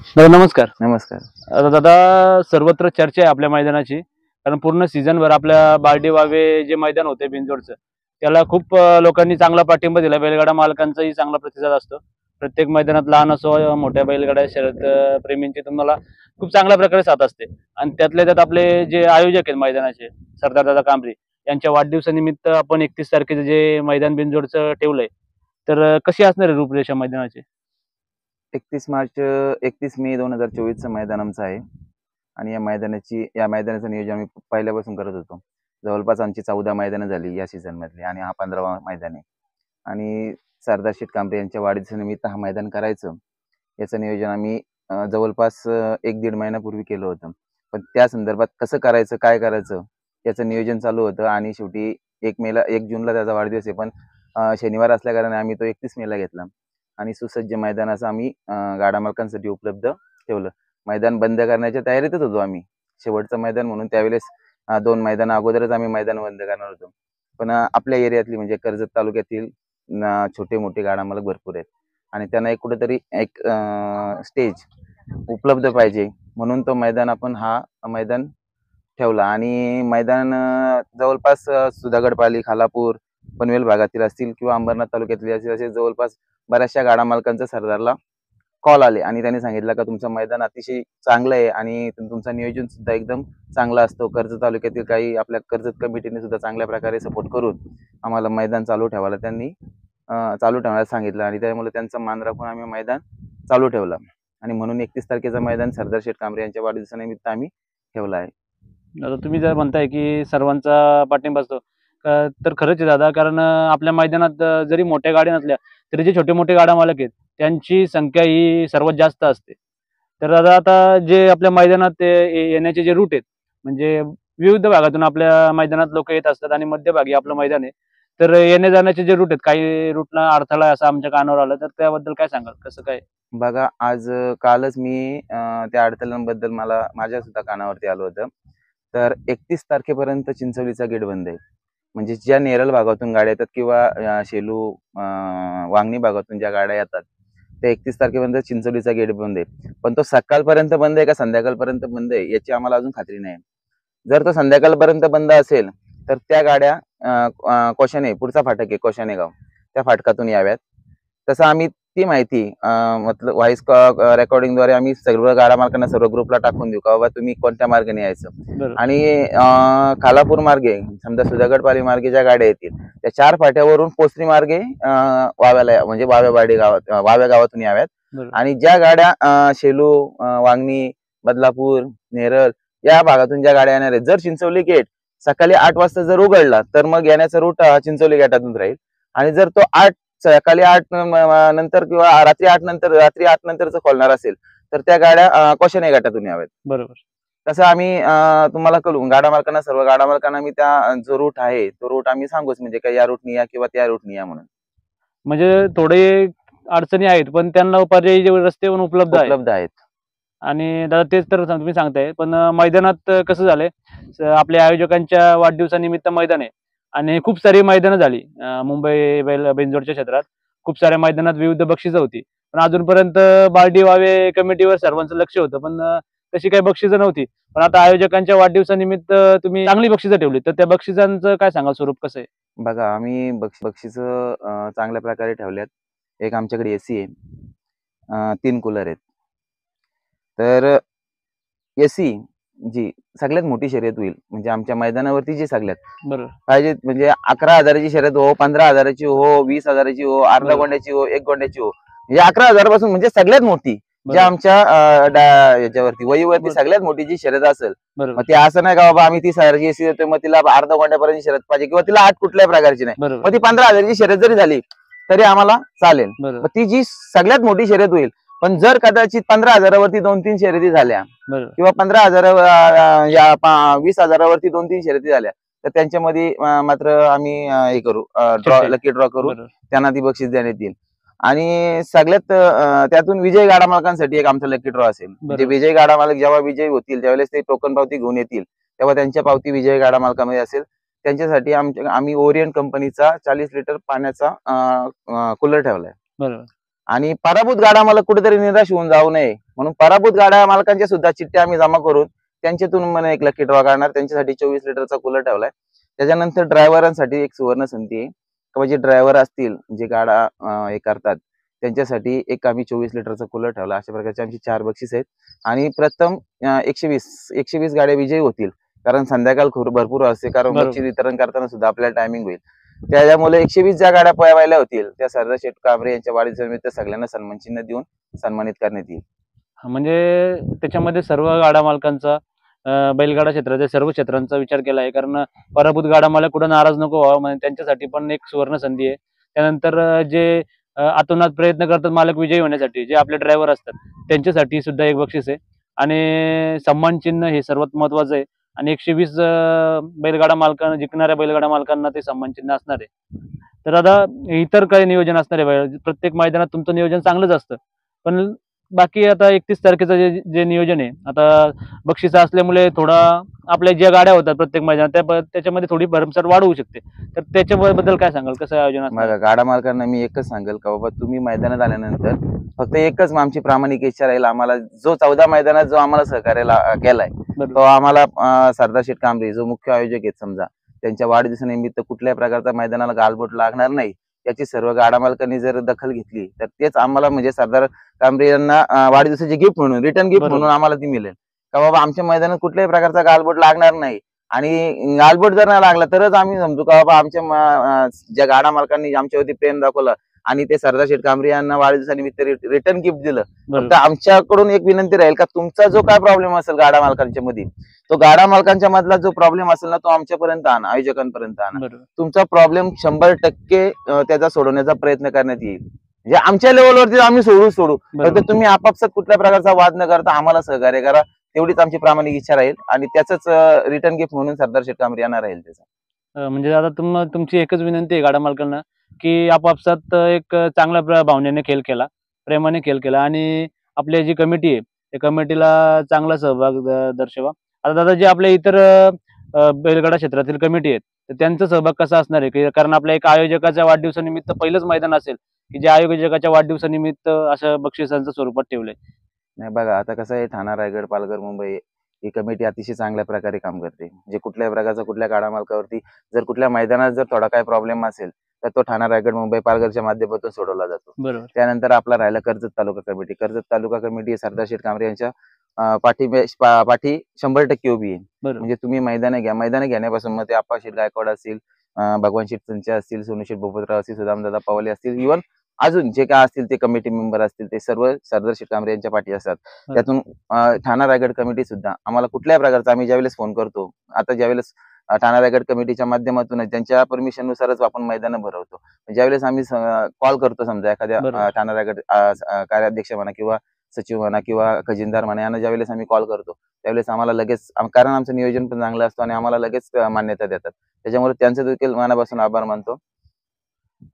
नमस्कार. नमस्कार. आता दादा, सर्वत्र चर्चा आहे आपल्या मैदानाची, कारण पूर्ण सीझनभर आपल्या बार्डी वावे जे मैदान होते बिनजोडचं, त्याला खूप लोकांनी चांगला पाठिंबा दिला. बैलगाडा मालकांचाही चांगला प्रतिसाद असतो. प्रत्येक मैदानात लहान असो मोठ्या बैलगाडा शर्यत प्रेमींची तुम्हाला खूप चांगल्या प्रकारे साथ असते. आणि त्यातल्या त्यात आपले जे आयोजक आहेत मैदानाचे, सरदार दादा कांबरी यांच्या वाढदिवसानिमित्त आपण 31 तारखेचं जे मैदान बिनजोडचं ठेवलंय, तर कशी असणार आहे रूपरेषा मैदानाची? 31 मार्च 31 मे 2024 मैदान आमचं आहे आणि या मैदानाचं नियोजन आम्ही पहिल्यापासून करत होतो. जवळपास आमची 14 मैदानं झाली या सीझन मधली आणि हा 15वा मैदान आहे. आणि सरदार शेठ कांबरे यांच्या वाढदिवसानिमित्त हा मैदान करायचं याचं नियोजन आम्ही जवळपास 1-1.5 महिन्यापूर्वी केलं होतं. पण त्या संदर्भात कसं करायचं, काय करायचं याचं नियोजन चालू होतं आणि शेवटी 1 जूनला त्याचा वाढदिवस आहे, पण शनिवार असल्या कारणाने आम्ही तो 31 मेला घेतला आणि सुसज्ज मैदानाचं आम्ही गाडा मालकांसाठी उपलब्ध ठेवलं. मैदान बंद करण्याच्या तयारीतच होतो आम्ही, शेवटचं मैदान म्हणून. त्यावेळेस 2 मैदान अगोदरच आम्ही मैदान बंद करणार होतो. पण आपल्या एरियातली म्हणजे कर्जत तालुक्यातील छोटे मोठे गाडा मालक भरपूर आहेत आणि त्यांना एक कुठेतरी एक स्टेज उपलब्ध पाहिजे म्हणून तो मैदान आपण हा मैदान ठेवला. आणि मैदान जवळपास सुधागडपाली, खालापूर, पनवेल भागातील असतील किंवा अंबरनाथ तालुक्यातले असतील, असे जवळपास बऱ्याचशा गाडा मालकांचा सरदारला कॉल आले आणि त्यांनी सांगितलं का तुमचं मैदान अतिशय चांगलं आहे आणि तुमचं नियोजन सुद्धा एकदम चांगला असतो. कर्जत तालुक्यातील काही आपल्या कर्जत कमिटीने सुद्धा चांगल्या प्रकारे सपोर्ट करून आम्हाला मैदान चालू ठेवायला सांगितलं आणि त्यामुळे त्यांचा मान राखून आम्ही मैदान चालू ठेवलं. आणि म्हणून 31 तारखेचा मैदान सरदार शेठ कांबरे यांच्या वाढदिवसानिमित्त आम्ही ठेवला आहे. आता तुम्ही जर म्हणताय की सर्वांचा पाठिंबा असतो, तर खरंच आहे दादा. कारण आपल्या मैदानात जरी मोठ्या गाड्या नसल्या तरी जे छोटे मोठे गाडा मालक आहेत त्यांची संख्या ही सर्वात जास्त असते. तर दादा, आता जे आपल्या मैदानात येण्याचे जे रूट आहेत, म्हणजे विविध भागातून आपल्या मैदानात लोक येत असतात आणि मध्यभागी आपलं मैदान आहे, तर येण्या जाण्याचे जे रूट आहेत, काही रूटला अडथळा असं आमच्या कानावर आलं, तर त्याबद्दल काय सांगाल? कसं काय? बघा, कालच मी त्या अडथळ्यांबद्दल माझ्या सुद्धा कानावरती आलं होतं. तर 31 तारखेपर्यंत चिंचवलीचा गेट बंद आहे. म्हणजे ज्या नेरळ भागातून गाड्या येतात किंवा शेलू वांगणी भागातून ज्या गाड्या येतात त्या 31 तारखेपर्यंत चिंचवलीचा गेट बंद आहे. पण तो सकाळपर्यंत बंद आहे का संध्याकाळपर्यंत बंद आहे याची आम्हाला अजून खात्री नाही. जर तो संध्याकाळपर्यंत बंद असेल तर त्या गाड्या कोशाने, पुढचा फाटक आहे कोशाने गाव, त्या फाटकातून याव्यात. तसं आम्ही ती माहिती मतलब व्हॉइस रेकॉर्डिंगद्वारे आम्ही सर्व गाडा मालकांना, सर्व ग्रुपला टाकून देऊ का बाबा तुम्ही कोणत्या मार्गाने यायचं. आणि खालापूर मार्गे, समजा सुधागडपाली मार्गे ज्या गाड्या येतील त्या 4 फाट्यावरून पोचरी मार्गे वाव्याला, म्हणजे वाव्या गावातून याव्यात. आणि ज्या गाड्या शेलू, वांगणी, बदलापूर, नेरळ या भागातून ज्या गाड्या येणार आहेत, जर चिंचवली गेट सकाळी 8 वाजता जर उघडला तर मग येण्याचा रूट चिंचवली गेटातून राहील. आणि जर तो सकाळी 8 नंतर किंवा रात्री 8 नंतरच खोलणार असेल तर त्या गाड्या कोशाने घाटातून याव्यात. बरोबर. तसं आम्ही तुम्हाला कळू गाडा मालकांना, सर्व गाडा मालकांना मी त्या जो रूट आहे तो रूट आम्ही सांगूच, म्हणजे काय या रूटनी या किंवा त्या रूटनी या म्हणून. म्हणजे थोडे अडचणी आहेत पण त्यांना पर्यायी रस्ते पण उपलब्ध आहेत. आणि दादा, तेच तर तुम्ही सांगताय. पण मैदानात कसं झालंय, आपल्या आयोजकांच्या वाढदिवसानिमित्त मैदान आहे आणि खूप सारी मैदानं झाली मुंबई बिनजोडच्या क्षेत्रात. खूप साऱ्या मैदानात विविध बक्षिसं होती, पण अजूनपर्यंत बार्डी वावे कमिटीवर सर्वांचं लक्ष होतं, पण तशी काही बक्षिसं नव्हती. पण आता आयोजकांच्या वाढदिवसानिमित्त तुम्ही चांगली बक्षिसं ठेवली, तर त्या बक्षिसांचं काय सांगाल, स्वरूप कसं आहे? बघा, आम्ही बक्षिसं चांगल्या प्रकारे ठेवल्यात. एक आमच्याकडे एसी आहे, 3 कूलर आहेत. तर एसी जी सगळ्यात मोठी शर्यत होईल, म्हणजे आमच्या मैदानावरती जी सगळ्यात पाहिजे, म्हणजे 11,000ची शर्यत हो, 15,000ची हो, 20,000ची हो, अर्धा गोंड्याची हो, 1 गोंड्याची हो, म्हणजे 11,000 पासून म्हणजे सगळ्यात मोठी जी आमच्या याच्यावरती वहीवरती सगळ्यात मोठी जी शर्यत असेल. मग ते असं नाही का बाबा आम्ही 30,000ची एसी देतोय मग तिला अर्धा गोंड्यापर्यंत शर्यत पाहिजे किंवा तिला 8 कुठल्याही प्रकारची नाही, मग ती 15,000ची शर्यत जरी झाली तरी आम्हाला चालेल. मग ती जी सगळ्यात मोठी शर्यत होईल. पण जर कदाचित 15,000वरती 2-3 शर्यती झाल्या किंवा 20,000वरती 2-3 शर्यती झाल्या तर त्यांच्यामध्ये मात्र आम्ही हे करू, लकी ड्रॉ करू, त्यांना ती बक्षीस देण्यात येईल. आणि सगळ्यात त्यातून विजय गाडा मालकांसाठी एक आमचा लकी ड्रॉ असेल. म्हणजे विजय गाडा मालक जेव्हा विजयी होतील त्यावेळेस ते टोकन पावती घेऊन येतील तेव्हा त्यांच्या पावती विजय गाडा मालकामध्ये असेल. त्यांच्यासाठी आम्ही ओरिएंट कंपनीचा 40 लिटर पाण्याचा कूलर ठेवलाय. आणि पराभूत गाडा मालक कुठेतरी निराश होऊन जाऊ नये म्हणून पराभूत गाड्या मालकांच्या सुद्धा चिठ्ठ्या आम्ही जमा करून त्यांच्यातून मला एक लकी ड्रॉ काढणार, त्यांच्यासाठी 24 लिटरचा कूलर ठेवलाय. त्याच्यानंतर ड्रायव्हरांसाठी एक सुवर्ण संधी आहे किंवा जे ड्रायव्हर असतील जे गाडा हे करतात त्यांच्यासाठी एक आम्ही 24 लिटरचा कूलर ठेवला. अशा प्रकारचे आमची 4 बक्षीस आहेत आणि प्रथम 120 गाड्या विजयी होतील, कारण संध्याकाळ भरपूर असते, कारण बक्षीस वितरण करताना सुद्धा आपल्याला टायमिंग होईल. त्यामुळे 120 ज्या गाड्या पळवायला होतील त्या सरदार शेठ कांबरे यांच्या वाढदिवसानिमित्त सगळ्यांना सन्मान चिन्ह देऊन सन्मानित करण्यात येईल. म्हणजे त्याच्यामध्ये सर्व गाडा मालकांचा बैलगाडा क्षेत्राच्या सर्व क्षेत्रांचा विचार केला आहे, कारण पराभूत गाडा मालक कुठं नाराज नको व्हावं म्हणजे त्यांच्यासाठी पण एक सुवर्ण संधी आहे. त्यानंतर जे आतोनात प्रयत्न करतात मालक विजयी होण्यासाठी, जे आपले ड्रायव्हर असतात त्यांच्यासाठी सुद्धा एक बक्षीस आहे आणि सन्मान चिन्ह हे सर्वात महत्वाचं आहे. आणि 120 बैलगाडा मालकांना, जिंकणाऱ्या बैलगाडा मालकांना ते सन्मान चिन्ह असणार आहे. तर आता इतर काही नियोजन असणार आहे, प्रत्येक मैदानात तुमचं नियोजन चांगलंच असतं, पण बाकी आता 31 तारखेचं जे नियोजन आहे, आता बक्षिसं असल्यामुळे थोडा आपल्या ज्या गाड्या होतात प्रत्येक मैदानात त्याच्यामध्ये थोडी भरमसाठ वाढ होऊ शकते. तर त्याच्याबद्दल काय सांगाल, कसं आयोजन असणार? बघा, गाडा मालकांना मी एकच सांगेल का बाबा तुम्ही मैदानात आल्यानंतर फक्त एकच आमची प्रामाणिक इच्छा राहील, आम्हाला जो 14 मैदानात जो आम्हाला सहकार्य केलाय तो आम्हाला सरदार शेठ कांबरे जो मुख्य आयोजक आहेत समजा, त्यांच्या वाढदिवसानिमित्त कुठल्याही प्रकारचा मैदानाला गालबोट लागणार नाही याची सर्व गाडा मालकांनी जर दखल घेतली तर तेच आम्हाला म्हणजे सरदार कांबरे यांना वाढदिवसाची गिफ्ट म्हणून, रिटर्न गिफ्ट म्हणून आम्हाला ती मिळेल का बाबा आमच्या मैदानात कुठल्याही प्रकारचा गालबोट लागणार नाही. आणि गालबोट जर नाही लागला तरच आम्ही समजू का बाबा आमच्या ज्या गाडा मालकांनी आमच्यावरती प्रेम दाखवलं आणि ते सरदार शेठ कांबरे यांना वाढदिवसानिमित्त रिटर्न गिफ्ट दिलं. तर आमच्याकडून एक विनंती राहील का तुमचा जो काय प्रॉब्लेम असेल गाडा मालकांच्या मध्ये, तो गाडा मालकांच्या मधला जो प्रॉब्लेम असेल ना तो आमच्यापर्यंत आणा, आयोजकांपर्यंत आणा. तुमचा प्रॉब्लेम 100% त्याचा सोडवण्याचा प्रयत्न करण्यात येईल. म्हणजे आमच्या लेवलवरती आम्ही सोडू फक्त तुम्ही आपापसात कुठल्या प्रकारचा वाद न करता आम्हाला सहकार्य करा, तेवढीच आमची प्रामाणिक इच्छा राहील. आणि त्याच रिटर्न गिफ्ट म्हणून सरदार शेठ कांबरे यांना राहील त्याचा. म्हणजे आता तुमची एकच विनंती आहे गाडा मालकांना की आपापसात एक चांगल्या भावनेने खेळ केला, प्रेमाने खेळ केला आणि आपली जी कमिटी आहे त्या कमिटीला चांगला सहभाग दर्शवा. आता दादा जे आपल्या इतर बैलगाडा क्षेत्रातील कमिटी आहेत तर त्यांचा सहभाग कसा असणार आहे, कारण आपल्या एका आयोजकाच्या वाढदिवसानिमित्त पहिलंच मैदान असेल की जे आयोजकाच्या वाढदिवसानिमित्त अशा बक्षिसांच्या स्वरूपात ठेवलंय? नाही बघा, आता कसं आहे, ठाणा, रायगड, पालघर, मुंबई ही कमिटी अतिशय चांगल्या प्रकारे काम करते. म्हणजे कुठल्याही प्रकारचा कुठल्या गाडा मालकावरती जर कुठल्या मैदानात जर थोडा काही प्रॉब्लेम असेल तर तो ठाणा, रायगड, मुंबई, पालघरच्या माध्यमातून सोडवला जातो. बरोबर. त्यानंतर आपला राहिला कर्जत तालुका कमिटी. कर्जत तालुका कमिटी सरदार शेठ कांबरे यांच्या पाठी 100% उभी आहे. म्हणजे तुम्ही मैदान घेण्यापासून मग ते आप्पा शेठ गायकवाड असतील, भगवान शेठ संचे असतील, सोनू शेठ भोपतराव असतील, सुदामदादा पवाले असतील, इव्हन अजून जे काय असतील ते कमिटी मेंबर असतील ते सर्व सरदार शेठ कांबरे यांच्या पाठी असतात. त्यातून ठाणा रायगड कमिटी सुद्धा आम्हाला कुठल्याही प्रकारचा आम्ही ज्यावेळेस फोन करतो, आता ज्यावेळेस ठाणा रायगड कमिटीच्या माध्यमातून त्यांच्या परमिशन नुसारच आपण मैदान भरवतो. ज्यावेळेस आम्ही कॉल करतो समजा एखाद्या ठाणा रायगड कार्याध्यक्ष म्हणा किंवा सचिव म्हणा किंवा खजिनदार म्हणा यांना ज्यावेळेस आम्ही कॉल करतो त्यावेळेस आम्हाला लगेच, कारण आमचं नियोजन पण चांगलं असतं आणि आम्हाला लगेच मान्यता देतात. त्याच्यामुळे त्यांचं देखील मनापासून आभार मानतो.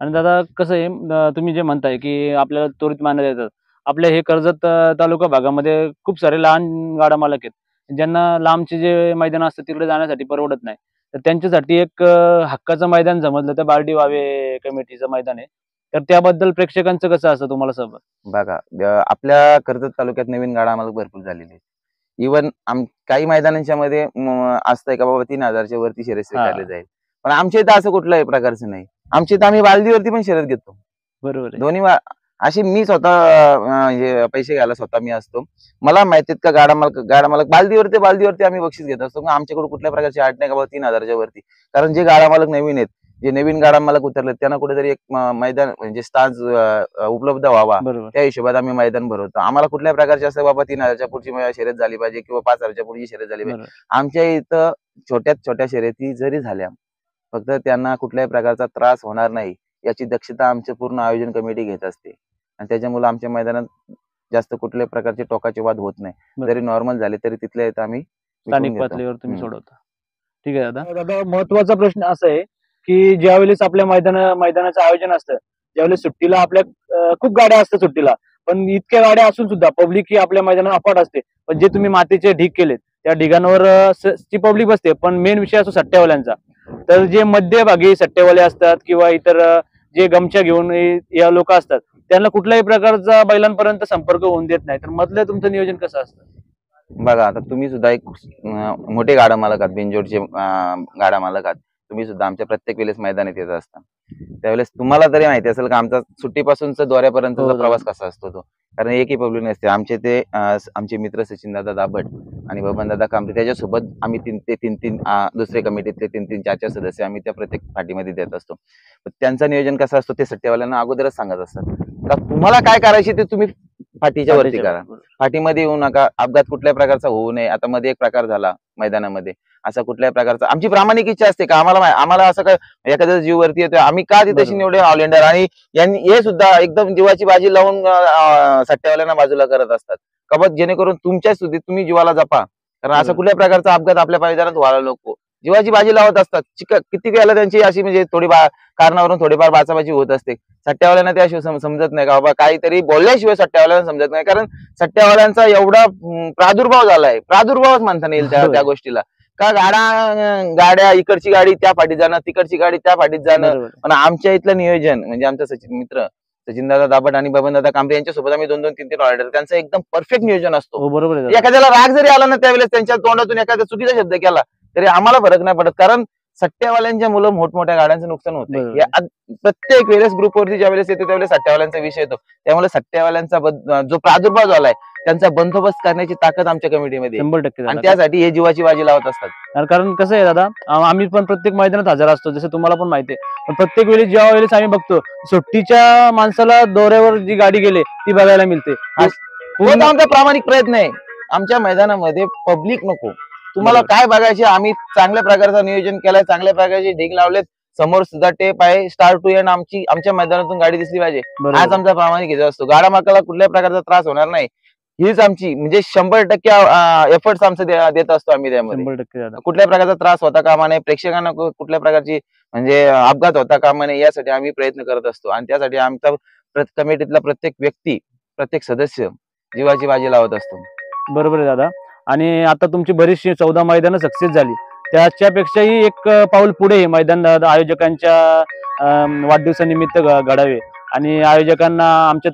आणि दादा कसं आहे, तुम्ही जे म्हणताय की आपल्याला त्वरित मान्यता देतात, आपल्या हे कर्जत तालुका भागामध्ये खूप सारे लहान गाडा मालक आहेत ज्यांना लांबचे जे मैदान असतात तिकडे जाण्यासाठी परवडत नाही, तर त्यांच्यासाठी एक हक्काचं मैदान समजलं तर बार्डी वावे कमिटीचं मैदान आहे. तर त्याबद्दल प्रेक्षकांचं कसं असतं तुम्हाला सहभाग? बघा, आपल्या कर्जत तालुक्यात नवीन गाडा मालक भरपूर झालेले आहेत. इव्हन काही मैदानांच्या मध्ये असतंय का बाबा 3000च्या वरती शर्यत स्वीकारली जाईल, पण आमच्या इथं असं कुठल्याही प्रकारचं नाही. आमच्या इथं आम्ही बालदीवरती पण शर्यत घेतो. बरोबर. दोन्ही अशी मी स्वतः पैसे घ्यायला स्वतः मी असतो. मला माहितीत का गाडा मालक बालदीवरती आम्ही बक्षीस घेत असतो. आमच्याकडे कुठल्या प्रकारची अट नाही का बाबा 3000च्या वरती, कारण जे गाडा मालक नवीन आहेत, जे नवीन गाडा मालक उतरले त्यांना कुठेतरी एक मैदान म्हणजे स्थान उपलब्ध व्हावा त्या हिशोबात आम्ही मैदान भरवतो. आम्हाला कुठल्या प्रकारचे असं बाबा 3000च्या पुढची शर्यत झाली पाहिजे किंवा 5000च्या पुढची शर्यत झाली पाहिजे. आमच्या इथं छोट्यात छोट्या शर्यती जरी झाल्या फक्त त्यांना कुठल्याही प्रकारचा त्रास होणार नाही याची दक्षता आमची पूर्ण आयोजन कमिटी घेत असते. आणि त्याच्यामुळे आमच्या मैदानात जास्त कुठल्याही प्रकारचे टोकाचे वाद होत नाही. जरी नॉर्मल झाले तरी तिथल्या इथं आम्ही स्थानिक पातळीवर तुम्ही सोडवता. ठीक आहे दादा, महत्वाचा प्रश्न असा आहे की ज्यावेळेस आपल्या मैदानाचं आयोजन असतं त्यावेळेस सुट्टीला आपल्या खूप गाड्या असतात सुट्टीला, पण इतक्या गाड्या असून सुद्धा पब्लिक ही आपल्या मैदानात अफाट असते. पण जे तुम्ही मातीचे ढीग केलेत त्या ढिगांवर ती पब्लिक बसते, पण मेन विषय असतो सट्ट्यावाल्यांचा. तर जे मध्यभागी सट्ट्यावाले असतात किंवा इतर जे गमछा घेऊन या लोक असतात त्यांना कुठल्याही प्रकारचा बैलांपर्यंत संपर्क होऊन देत नाही. तर मधलं तुमचं नियोजन कसं असतं? बघा, आता तुम्ही सुद्धा एक मोठे गाडा मालक आहात, बिनजोडचे गाडा मालक आहात. तुम्ही सुद्धा आमच्या प्रत्येक वेळेस मैदानात येत असता. त्यावेळेस तुम्हाला तरी माहिती असेल का आमचा सुट्टीपासूनचा दौऱ्यापर्यंतचा हो. प्रवास कसा असतो तो. कारण एकही पब्लिक नसते. आमचे मित्र सचिनदादा दाभट आणि बबनदादा कांबळे त्याच्यासोबत आम्ही तीन दुसरे कमिटीतले 3-4 सदस्य आम्ही त्या प्रत्येक पाठीमध्ये देत असतो. त्यांचं नियोजन कसं असतं ते सट्टेवाल्यांना अगोदरच सांगत असतात का तुम्हाला काय करायचे ते तुम्ही पाठीच्या वरती करा. पाठीमध्ये येऊ नका. अपघात कुठल्याही प्रकारचा होऊ नये. आता मध्ये एक प्रकार झाला मैदानामध्ये, असा कुठल्याही प्रकारचा आमची प्रामाणिक इच्छा असते का आम्हाला असं काय एखाद्या जीव वरती येतोय आम्ही का तिथे निवडे ऑलराऊंडर, आणि यांनी हे सुद्धा एकदम जीवाची बाजी लावून सट्ट्यावाल्यांना बाजूला करत असतात का बघ जेणेकरून तुमच्या स्तुतीत तुम्ही जीवाला जपा. कारण असा कुठल्या प्रकारचा अपघात आपल्या मैदानात व्हायला नको. जीवाची बाजी लावत असतात. किती वेळेला त्यांची अशी म्हणजे कारणावरून थोडीफार बाचाबाची होत असते. सट्ट्यावाल्यांना त्याशिवाय समजत नाही का बाबा काहीतरी बोलल्याशिवाय सट्ट्यावाल्यांना समजत नाही. कारण सट्ट्यावाल्यांचा एवढा प्रादुर्भाव झालाय, प्रादुर्भावच म्हणता येईल त्या गोष्टीला. का गाड्या इकडची गाडी त्या पाठीत जाणं, तिकडची गाडी त्या पाठीत जाणं. पण आमच्या इथलं नियोजन म्हणजे आमचा मित्र सचिनदादा दाभट आणि बबनदादा कांबळे यांच्यासोबत आम्ही 2-2, 3-3 ऑर्डर त्यांचं एकदम परफेक्ट नियोजन असतो. बरोबर. एखाद्याला राग जरी आला ना त्यावेळेस त्यांच्या तोंडातून एखादा चुकीचा शब्द केला तरी आम्हाला फरक नाही पडत. कारण सट्ट्यावाल्यांच्या मुलं मोठमोठ्या गाड्यांचं नुकसान होतं. प्रत्येक वेळेस ग्रुपवरती ज्या वेळेस येतो त्यावेळेस सट्ट्यावाल्यांचा विषय येतो. त्यामुळे सट्ट्यावाल्यांचा जो प्रादुर्भाव झालाय त्यांचा बंदोबस्त करण्याची ताकद आमच्या कमिटीमध्ये 100% आणि त्यासाठी हे जीवाची बाजी लावत असतात. कारण कसं आहे दादा, आम्ही पण प्रत्येक मैदानात हजर असतो जसं तुम्हाला पण माहिती आहे. पण प्रत्येक वेळी ज्या वेळेस आम्ही बघतो सुट्टीच्या माणसाला दौऱ्यावर जी गाडी गेले ती बघायला मिळते. आमचा प्रामाणिक प्रयत्न आहे आमच्या मैदानामध्ये पब्लिक नको. तुम्हाला काय बघायचे आम्ही चांगल्या प्रकारचं नियोजन केलंय, चांगल्या प्रकारचे ढीग लावलेत. समोर सुद्धा टेप आहे, स्टार्ट टू एंड आमच्या मैदानातून गाडी दिसली पाहिजे. आज आमचा प्रामाणिक हेतू असतो. गाडा मालकाला कुठल्याही प्रकारचा त्रास होणार नाही हीच आमची म्हणजे 100% एफर्ट्स आमचं देत असतो आम्ही त्यामध्ये. 100% कुठल्या प्रकारचा त्रास होता कामा नये, प्रेक्षकांना कुठल्या प्रकारची म्हणजे अपघात होता कामा नये यासाठी आम्ही प्रयत्न करत असतो. आणि त्यासाठी आमचा कमिटीतला प्रत्येक व्यक्ती, प्रत्येक सदस्य जीवाची बाजी लावत असतो. बरोबर आहे दादा. आणि आता तुमची बरीचशी 14 मैदानं सक्सेस झाली, त्याच्यापेक्षाही एक पाऊल पुढे मैदान आयोजकांच्या वाढदिवसानिमित्त घडावे. आणि आयोजकांना आमच्या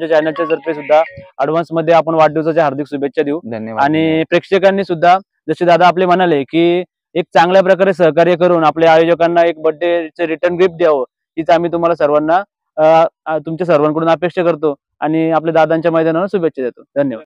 चॅनलच्या तर्फे सुद्धा ऍडव्हान्स मध्ये आपण वाढदिवसाच्या हार्दिक शुभेच्छा देऊ. धन्यवाद. आणि प्रेक्षकांनी सुद्धा जसे दादा आपले म्हणाले की एक चांगल्या प्रकारे सहकार्य करून आपल्या आयोजकांना एक बर्थडेचे रिटर्न गिफ्ट द्यावं, हीच आम्ही तुम्हाला सर्वांना तुमच्या सर्वांकडून अपेक्षा करतो आणि आपल्या दादांच्या मैदानावर शुभेच्छा देतो. धन्यवाद.